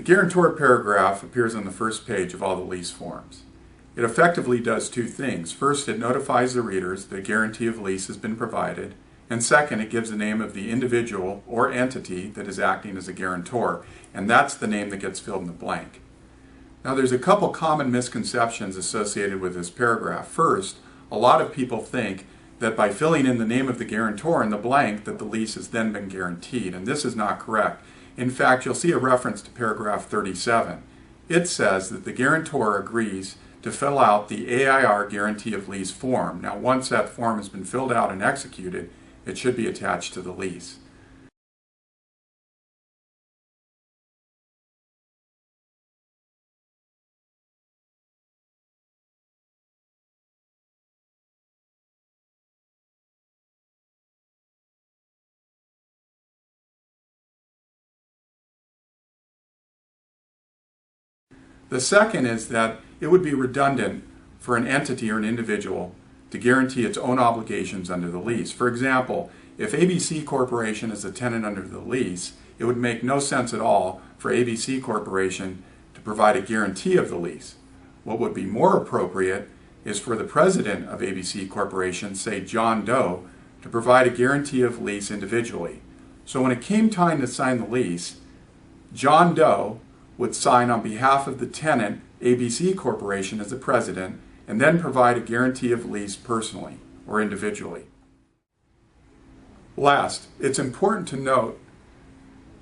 guarantor paragraph appears on the first page of all the lease forms. It effectively does two things. First, it notifies the readers that a guarantee of lease has been provided, and second, it gives the name of the individual or entity that is acting as a guarantor, and that's the name that gets filled in the blank. Now, there's a couple common misconceptions associated with this paragraph. First, a lot of people think that by filling in the name of the guarantor in the blank that the lease has then been guaranteed, and this is not correct. In fact, you'll see a reference to paragraph 37. It says that the guarantor agrees to fill out the AIR Guarantee of Lease form. Now, once that form has been filled out and executed, it should be attached to the lease. The second is that it would be redundant for an entity or an individual to guarantee its own obligations under the lease. For example, if ABC Corporation is a tenant under the lease, it would make no sense at all for ABC Corporation to provide a guarantee of the lease. What would be more appropriate is for the president of ABC Corporation, say John Doe, to provide a guarantee of lease individually. So when it came time to sign the lease, John Doe would sign on behalf of the tenant, ABC Corporation, as the president, and then provide a guarantee of lease personally or individually. Last, it's important to note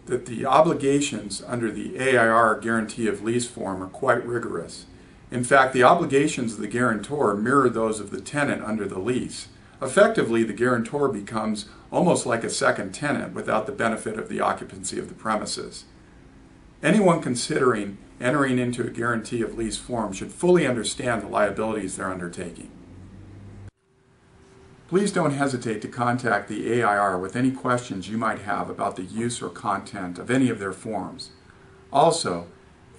that the obligations under the AIR Guarantee of Lease form are quite rigorous. In fact, the obligations of the guarantor mirror those of the tenant under the lease. Effectively, the guarantor becomes almost like a second tenant without the benefit of the occupancy of the premises. Anyone considering entering into a guarantee of lease form should fully understand the liabilities they're undertaking. Please don't hesitate to contact the AIR with any questions you might have about the use or content of any of their forms. Also,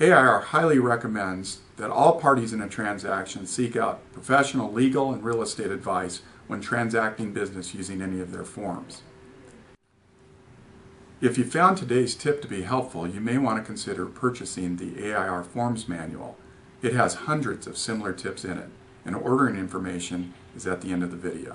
AIR highly recommends that all parties in a transaction seek out professional legal and real estate advice when transacting business using any of their forms. If you found today's tip to be helpful, you may want to consider purchasing the AIR Forms Manual. It has hundreds of similar tips in it, and ordering information is at the end of the video.